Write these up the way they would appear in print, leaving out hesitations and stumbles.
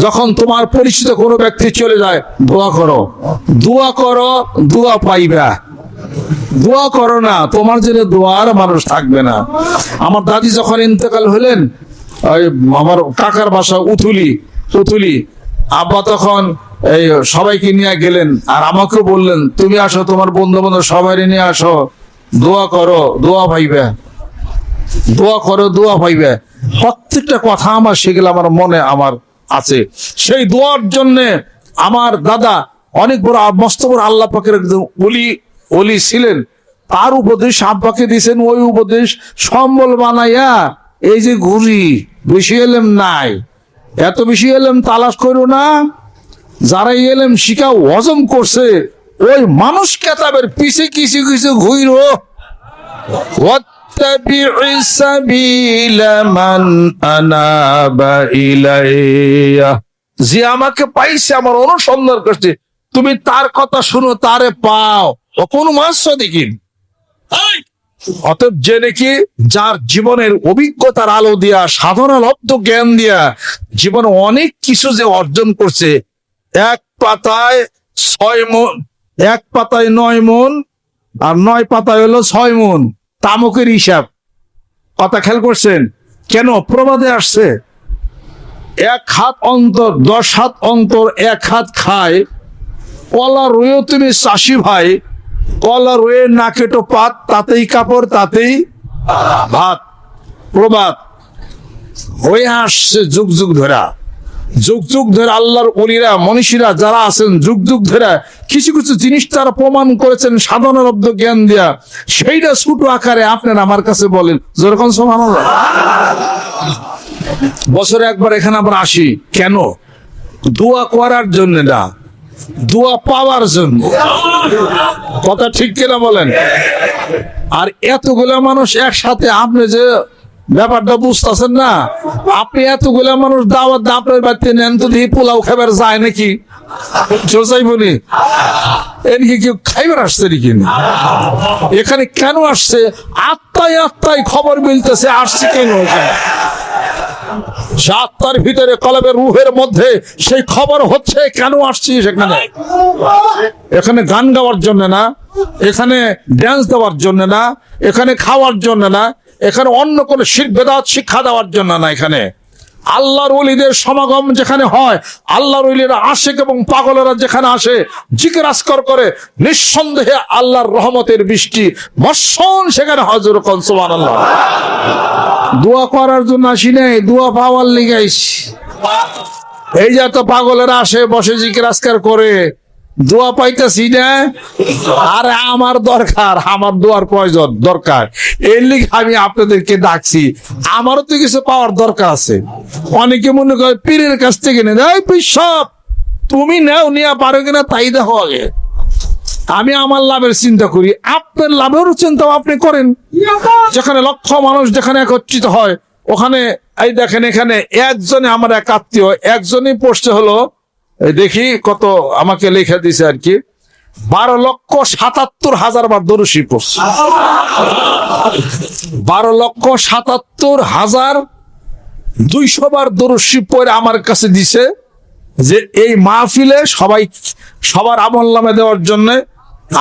যখন তোমার পরিচিত কোনো ব্যক্তি চলে যায়, দোয়া করো, দোয়া করো, দোয়া পাইবা। দোয়া করো না, তোমার জন্য দোয়ার মানুষ থাকবে না। আমার দাদি যখন ইন্তেকাল হলেন, আমার কাকার বাসা উথুলি, আব্বা তখন এই সবাইকে নিয়ে গেলেন, আর আমাকে বললেন, তুমি আসো, তোমার বন্ধু বান্ধব সবাই নিয়ে আসো, দোয়া করো, দোয়া পাইবে, দোয়া করো, দোয়া পাইবে। প্রত্যেকটা কথা আমার সেগুলো আমার মনে আমার আছে। সেই দোয়ার জন্য আমার দাদা অনেক বড় মস্ত বড় আল্লাহ পাকের একদম ওলি ছিলেন। তার উপদেশ আব্বাকে দিয়েছেন, ওই উপদেশ সম্বল বানাইয়া এই যে ঘুরি, বেশি এলেম নাই, এত বেশি এলেম তালাশ করো না, যারা এলেম শিখা হজম করছে ওই মানুষ কেতাবের পিছে কিছু কিছু ঘুরো। যে আমাকে পাইছে, আমার অনুসন্ধান করছে, তুমি তার কথা শুনো, তারে পাও। ও কোন মাস দেখি অতএব যে নাকি যার জীবনের অভিজ্ঞতার আলো দিয়া, সাধারণ লব্ধ জ্ঞান দিয়া জীবনে অনেক কিছু যে অর্জন করছে, এক পাতায় 6 মণ, এক পাতায় 9 মণ, আর 9 পাতায় হলো 6 মণ তামকের হিসাব। কথা খেয়াল করছেন? কেন? প্রবাদে আসছে, 1 হাত অন্তর 10 হাত অন্তর 1 হাত খায়, কলা রয়েও তুমি চাষি ভাই, কলা রয়ে না কেটো পাত, তাতেই কাপড় তাতেই ভাত। প্রবাদ হয়ে আসছে যুগ যুগ ধরে আল্লাহর ওলিরা মনীষীরা যারা আছেন, যুগ যুগ ধরে কিছু কিছু জিনিস তারা প্রমাণ করেছেন সাধারণ লব্ধ জ্ঞান দিয়া। সেইটা ছোট আকারে আপনারা আমার কাছে বলেন, যেরকম সুবহানাল্লাহ। বছরে একবার এখানে আমরা আসি, কেন? দোয়া করার জন্য না, দোয়া পাওয়ার জন্য। কথা ঠিক কিনা বলেন? আর এতগুলা মানুষ একসাথে, আপনি যে ব্যাপারটা বুঝতেছেন না, আপনি এতগুলা মানুষ দাওয়াত আপনার বাড়িতে নেন তো, দিয়ে পোলাও খাবার যায় নাকি? চাইবনি এদিকে কেউ খাইবার আসছে নাকি? এখানে কেন আসছে? আত্মায় খবর মিলতেছে আসছে কেন। আত্মার ভিতরে কলবের রুহের মধ্যে সেই খবর হচ্ছে কেন আসছি সেখানে। এখানে গান গাওয়ার জন্য না, এখানে ড্যান্স দেওয়ার জন্য না, এখানে খাওয়ার জন্য না, এখানে অন্য কোনো শিরক বেদাত শিক্ষা দেওয়ার জন্য না। এখানে আল্লাহর ওলিদের সমাগম যেখানে হয়, আল্লাহর ওলিরা আশিক এবং পাগলেরা যেখানে আসে, জিকির আজকার করে, নিঃসন্দেহে আল্লাহর রহমতের বৃষ্টি বর্ষণ সেখানে হয়। যেরকম সুবহানাল্লাহ। দোয়া করার জন্য আসি নাই, দোয়া পাওয়ার লিগে আইছি। এই যে তো পাগলেরা আসে, বসে জিকির আজকার করে, দোয়া পাইতেছি না। আরে আমার দরকার, আমার দোয়ার প্রয়োজন দরকার, এর লিগে আমি আপনাদেরকে ডাকছি। আমারও তো কিছু পাওয়ার দরকার আছে। অনেকে মনে করে পীরের কাছ থেকে নেই, সব তুমি নেও, নিয়ে পারো কিনা তাই দেখো আগে। আমি আমার লাভের চিন্তা করি, আপনার লাভেরও চিন্তা আপনি করেন। যেখানে লক্ষ মানুষ যেখানে একত্রিত হয়, ওখানে এই দেখেন, এখানে একজনে, আমার এক আত্মীয়, একজনই পড়ছে হলো, দেখি কত আমাকে লেখা দিছে আর কি, 12,77,000 বার দরুদ শরীফ পড়ছে। 12,77,200 বার দরুদ শরীফ পড়ে আমার কাছে দিছে যে এই মাহফিলে সবার আমলনামা দেওয়ার জন্য,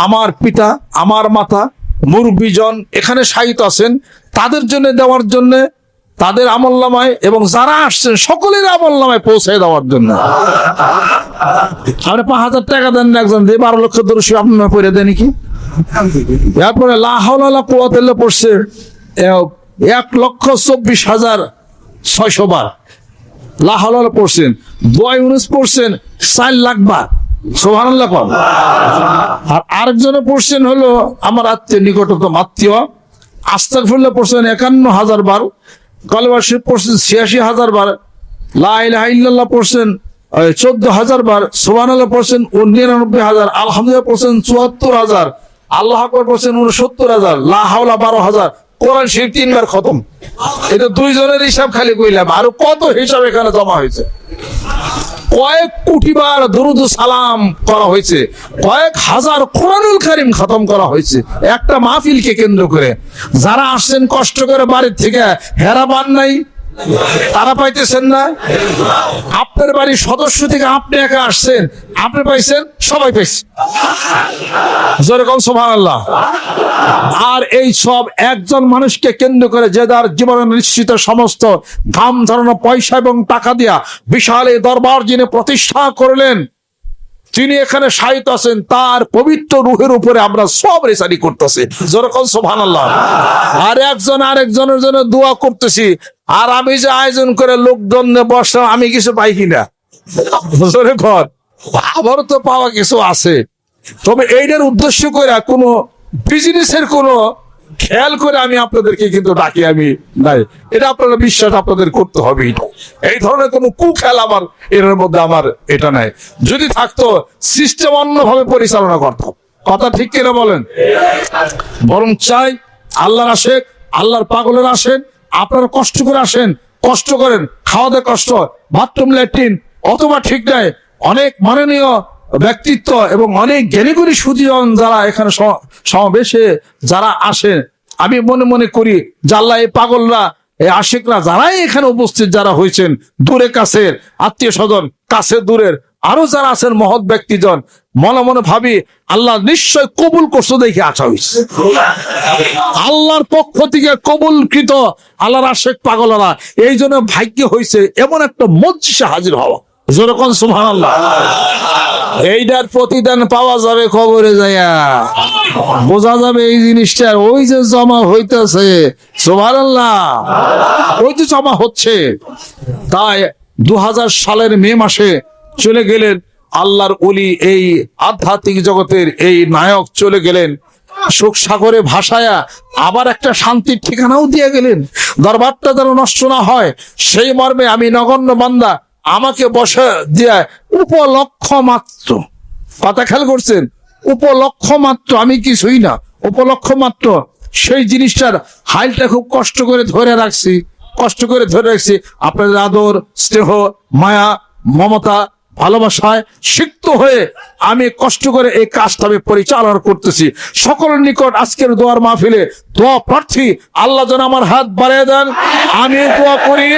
আমার পিতা, আমার মাতা, মুরব্বীজন এখানে শায়িত আছেন, তাদের জন্য দেওয়ার জন্য, তাদের আমলনামায় এবং যারা আসছেন সকলের আমলনামায় পৌঁছে দেওয়ার জন্য। আপনি 5,000 টাকা দেন না, একজন দিয়ে 12 লক্ষ দরুদ শরীফ আপনার পড়ে দেন কি? এরপরে লা হাওলা ওয়ালা কুওয়াতা ইল্লা পড়ছে 1,24,600 বার। লা হাওলা ওয়ালা পড়ছেন, দোয়া ইউনুস পড়ছেন 4 লাখ বার। সুবহানাল্লাহ। আর আরেকজনে পড়ছেন হলো আমার আত্মীয়, নিকটতম আত্মীয়, আস্তাগফিরুল্লাহ পড়ছেন 51,000 বার, কালেমা শরীফ পড়ছেন 86,000 বার, লা ইলাহা ইল্লাল্লাহ পড়ছেন 14,000 বার, সুবহানাল্লাহ পড়ছেন 99,000, আলহামদুলিল্লাহ পড়ছেন 74,000, আল্লাহু আকবার পড়ছেন 69,000, লা হাওলা 12,000, কোরআন শরীফ 3 বার খতম। এটা 2 জনের হিসাব খালি কইলাম, আর কত হিসাব এখানে জমা হয়েছে। কয়েক কোটি বার দরুদ সালাম করা হয়েছে, কয়েক হাজার কোরআনুল কারীম খতম করা হয়েছে একটা মাহফিলকে কেন্দ্র করে। যারা আসছেন কষ্ট করে বাড়ির থেকে, হেরা পান নাই, তারা পাইতেছেন না। আপনার বাড়ির সদস্য থেকে আপনি একা আসছেন, আপনি পাইছেন, সবাই পাইছে। যেরকম সুবহানাল্লাহ। আর এই সব একজন মানুষকে কেন্দ্র করে যে তার জীবনে নিশ্চিত সমস্ত ঘাম ঝরানো পয়সা এবং টাকা দিয়া বিশাল এই দরবার যিনি প্রতিষ্ঠা করলেন, তিনি এখানে শায়িত আছেন, তার পবিত্র রূহের উপরে আমরা সব রেসারি করতেছি। যেরকম সুবহানাল্লাহ। আর একজন আরেকজনের জন্য দোয়া করতেছি। আর আমি যে আয়োজন করে লোকজন বসলাম, আমি কিছু পাই কিনা? আমারও তো পাওয়া কিছু আছে। তবে এইটার উদ্দেশ্য করে কোনো বিজনেসের কোনো খেয়াল করে আমি আপনাদেরকে কিন্তু ডাকি আমি নাই। এটা আপনারা বিশ্বাস আপনাদের করতে হবে। এই ধরনের কোনো কুখেল আমার এর মধ্যে আমার এটা নাই। যদি থাকতো সিস্টেম অন্যভাবে পরিচালনা করতাম। কথা ঠিক কিনা বলেন? বরং চাই আল্লাহর আসেন, আল্লাহর পাগলের আসেন, আপনারা কষ্ট করে আসেন, কষ্ট করেন, খাওয়া দাওয়া কষ্ট, বাথরুম ল্যাট্রিন অথবা ঠিক নাই। অনেক মাননীয় ব্যক্তিত্ব এবং অনেক জ্ঞানীগুণী সুদীজন যারা এখানে সমাবেশে যারা আসেন, আমি মনে মনে করি যে আল্লাহ এই পাগলরা, এই আশিকরা যারাই এখানে উপস্থিত যারা হয়েছেন, দূরে কাছের আত্মীয় স্বজন, কাছে দূরের আরো যারা আছেন মহৎ ব্যক্তিজন, মনে মনে ভাবি আল্লাহ নিশ্চয় কবুল করছো দেখে আসা হয়েছে। আল্লাহর পক্ষ থেকে কবুলকৃত আল্লাহর আশিক পাগলরা এই জন্য ভাগ্য হয়েছে এমন একটা মজলিসে হাজির হওয়া। যেরকম সুবহানাল্লাহ। এইটার প্রতিদান পাওয়া যাবে কবরে যাইয়া, বোঝা যাবে এই জিনিসটা। ওই যে জমা হইতেছে, সুবহানাল্লাহ, ওই যে জমা হচ্ছে। তাই 2000 সালের মে মাসে চলে গেলেন আল্লাহর ওলি, এই আধ্যাত্মিক জগতের এই নায়ক চলে গেলেন শোক সাগরে ভাসায়া। আবার একটা শান্তির ঠিকানাও দিয়ে গেলেন, দরবারটা যেন নষ্ট না হয় সেই মর্মে আমি নগণ্য বান্দা, আমাকে বসে দিয়ে উপলক্ষ মাত্র, কথা খেয়াল করছেন, উপলক্ষ মাত্র, আমি কিছুই না, উপলক্ষ মাত্র সেই জিনিসটার হাইলটা খুব কষ্ট করে ধরে রাখছি, কষ্ট করে ধরে রাখছি। আপনাদের আদর, স্নেহ, মায়া, মমতা, ভালোবাসায় সিক্ত হয়ে আমি কষ্ট করে এই কাজটা আমি পরিচালনা করতেছি। সকলের নিকট আজকের দোয়ার মাহফিলে দোয়া প্রার্থী, আল্লাহ যেন আমার হাত বাড়িয়ে দেন। আমি দোয়া করি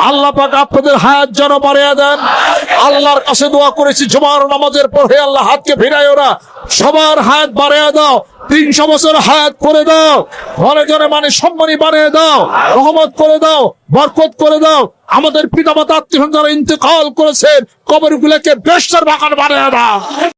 আল্লাহ পাক আপনাদের হায়াত যেন বাড়িয়ে দেন। আল্লাহর কাছে দোয়া করেছি জুমার নামাজের পরে, আল্লাহ হাতকে ফিরাইও না, সবার হায়াত বাড়িয়ে দাও, 300 বছর হায়াত করে দাও, ঘরে ঘরে মানে সম্মানী বানিয়ে দাও, রহমত করে দাও, বরকত করে দাও। আমাদের পিতামাতা আত্মীয় যারা ইন্তেকাল করেছেন কবরগুলোকে বেহেশতের বাগান বানিয়ে দাও।